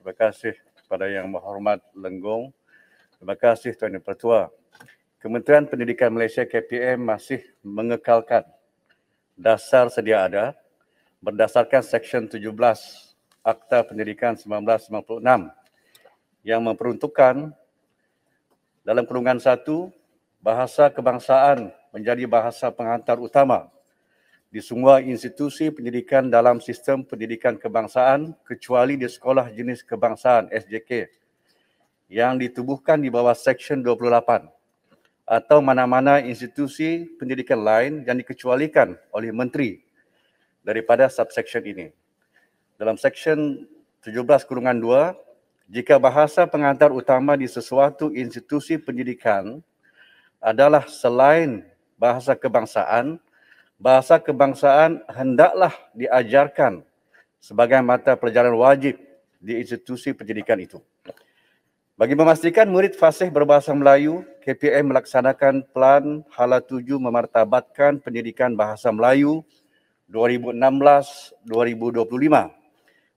Terima kasih kepada Yang Berhormat Lenggong. Terima kasih Tuan Yang Pertua. Kementerian Pendidikan Malaysia KPM masih mengekalkan dasar sedia ada berdasarkan Seksyen 17 Akta Pendidikan 1996 yang memperuntukkan dalam kurungan 1 bahasa kebangsaan menjadi bahasa penghantar utama di semua institusi pendidikan dalam sistem pendidikan kebangsaan kecuali di sekolah jenis kebangsaan SJK yang ditubuhkan di bawah Seksyen 28 atau mana-mana institusi pendidikan lain yang dikecualikan oleh Menteri daripada subsection ini. Dalam Seksyen 17(2), jika bahasa pengantar utama di sesuatu institusi pendidikan adalah selain bahasa kebangsaan hendaklah diajarkan sebagai mata pelajaran wajib di institusi pendidikan itu. Bagi memastikan murid fasih berbahasa Melayu, KPM melaksanakan Pelan Hala 7 memartabatkan pendidikan bahasa Melayu 2016-2025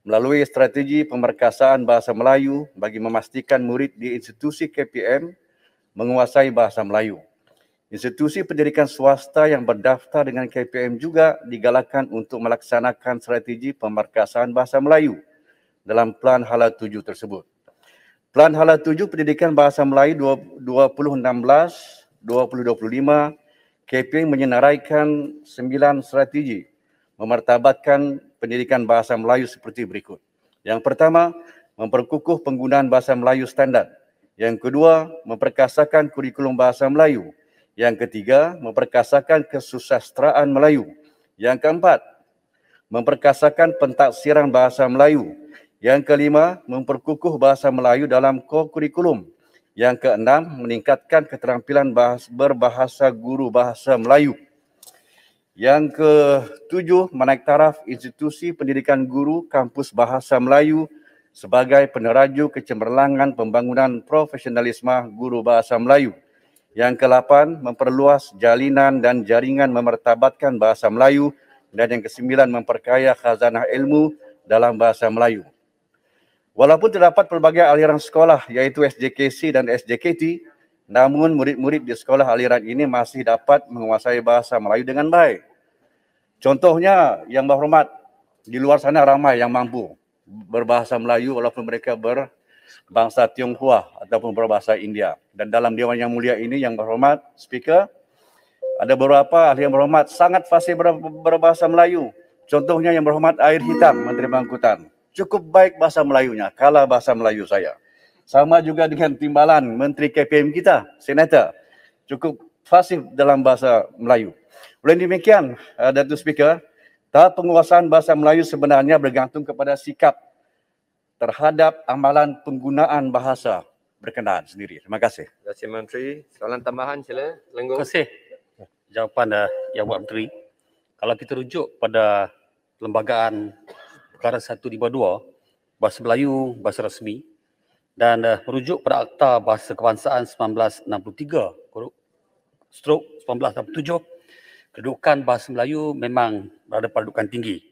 melalui strategi pemerkasaan bahasa Melayu bagi memastikan murid di institusi KPM menguasai bahasa Melayu. Institusi pendidikan swasta yang berdaftar dengan KPM juga digalakkan untuk melaksanakan strategi pemerkasaan bahasa Melayu dalam Pelan Hala 7 tersebut. Pelan Hala 7 Pendidikan Bahasa Melayu 2016-2025, KPM menyenaraikan 9 strategi memartabatkan pendidikan bahasa Melayu seperti berikut. Yang pertama, memperkukuh penggunaan bahasa Melayu standard. Yang kedua, memperkasakan kurikulum bahasa Melayu. Yang ketiga, memperkasakan kesusastraan Melayu. Yang keempat, memperkasakan pentaksiran bahasa Melayu. Yang kelima, memperkukuh bahasa Melayu dalam kurikulum. Yang keenam, meningkatkan keterampilan berbahasa guru bahasa Melayu. Yang ketujuh, menaik taraf institusi pendidikan guru kampus bahasa Melayu sebagai peneraju kecemerlangan pembangunan profesionalisme guru bahasa Melayu. Yang ke-8, memperluas jalinan dan jaringan memartabatkan bahasa Melayu. Dan yang ke-9, memperkaya khazanah ilmu dalam bahasa Melayu. Walaupun terdapat pelbagai aliran sekolah iaitu SJKC dan SJKT, namun murid-murid di sekolah aliran ini masih dapat menguasai bahasa Melayu dengan baik. Contohnya, Yang Berhormat, di luar sana ramai yang mampu berbahasa Melayu walaupun mereka berbangsa Tionghoa ataupun berbahasa India. Dan dalam Dewan Yang Mulia ini, Yang Berhormat Speaker, ada beberapa ahli Yang Berhormat sangat fasih berbahasa Melayu. Contohnya Yang Berhormat Air Hitam, Menteri Pangkutan. Cukup baik bahasa Melayunya, kalah bahasa Melayu saya. Sama juga dengan Timbalan, Menteri KPM kita, Senator. Cukup fasih dalam bahasa Melayu. Oleh demikian, Datuk Speaker, tahap penguasaan bahasa Melayu sebenarnya bergantung kepada sikap terhadap amalan penggunaan bahasa berkenaan sendiri. Terima kasih. Terima kasih Menteri. Soalan tambahan sila, Lenggong. Terima kasih jawapan Yang Buat Menteri. Kalau kita rujuk pada Perlembagaan Perkara 152, Bahasa Melayu, Bahasa Rasmi, dan merujuk pada Akta Bahasa Kebangsaan 1963/1967, kedudukan bahasa Melayu memang berada pada kedudukan tinggi.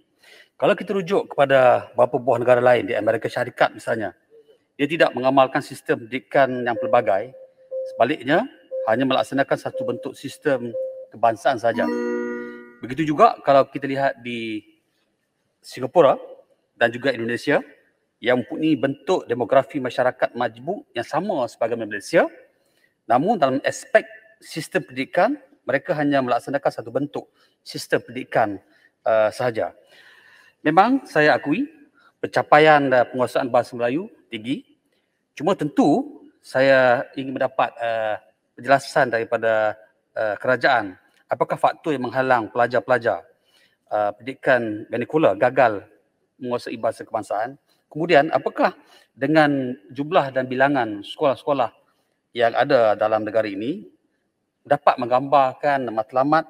Kalau kita rujuk kepada beberapa buah negara lain di Amerika Syarikat misalnya, dia tidak mengamalkan sistem pendidikan yang pelbagai, sebaliknya hanya melaksanakan satu bentuk sistem kebangsaan saja. Begitu juga kalau kita lihat di Singapura dan juga Indonesia yang mempunyai bentuk demografi masyarakat majmuk yang sama sebagai Malaysia, namun dalam aspek sistem pendidikan mereka hanya melaksanakan satu bentuk sistem pendidikan sahaja. Memang saya akui pencapaian penguasaan bahasa Melayu tinggi, cuma tentu saya ingin mendapat penjelasan daripada kerajaan apakah faktor yang menghalang pelajar-pelajar pendidikan vernacular gagal menguasai bahasa kebangsaan. Kemudian apakah dengan jumlah dan bilangan sekolah-sekolah yang ada dalam negara ini dapat menggambarkan matlamat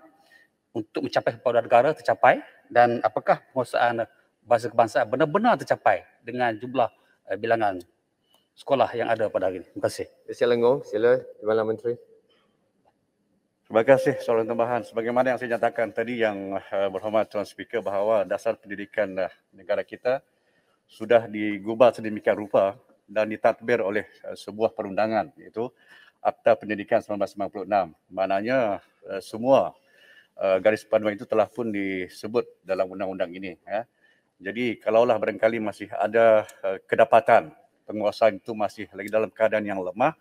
untuk mencapai kepada negara tercapai, dan apakah penguasaan bahasa kebangsaan benar-benar tercapai dengan jumlah bilangan sekolah yang ada pada hari ini. Terima kasih. Sila Lenggong, sila Timbalan Menteri. Terima kasih soalan tambahan. Sebagaimana yang saya nyatakan tadi Yang Berhormat Tuan Speaker bahawa dasar pendidikan negara kita sudah digubal sedemikian rupa dan ditadbir oleh sebuah perundangan, iaitu Akta Pendidikan 1996. Maknanya semua garis panduan itu telah pun disebut dalam undang-undang ini. Jadi kalaulah barangkali masih ada kedapatan penguasaan itu masih lagi dalam keadaan yang lemah,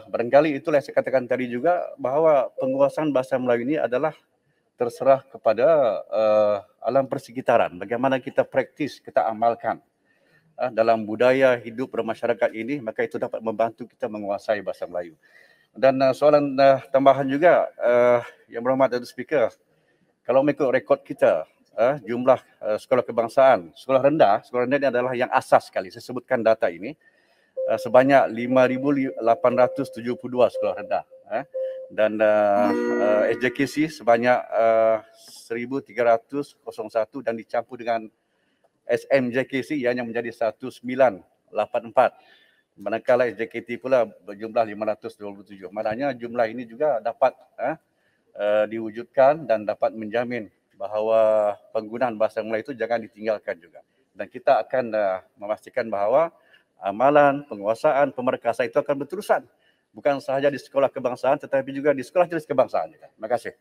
barangkali itulah yang saya katakan tadi juga, bahawa penguasaan bahasa Melayu ini adalah terserah kepada alam persekitaran. Bagaimana kita praktis, kita amalkan dalam budaya hidup bermasyarakat ini, maka itu dapat membantu kita menguasai bahasa Melayu. Dan soalan tambahan juga, Yang Berhormat Datuk Speaker, kalau mengikut rekod kita, jumlah sekolah kebangsaan, sekolah rendah ini adalah yang asas sekali. Saya sebutkan data ini, sebanyak 5,872 sekolah rendah. Dan SJKC sebanyak 1,301 dan dicampur dengan SMJKC yang menjadi 1,984. Manakala SJKT pula berjumlah 527. Maknanya jumlah ini juga dapat diwujudkan dan dapat menjamin bahawa penggunaan bahasa Melayu itu jangan ditinggalkan juga. Dan kita akan memastikan bahawa amalan, penguasaan, pemerkasaan itu akan berterusan. Bukan sahaja di sekolah kebangsaan tetapi juga di sekolah jenis kebangsaan. Terima kasih.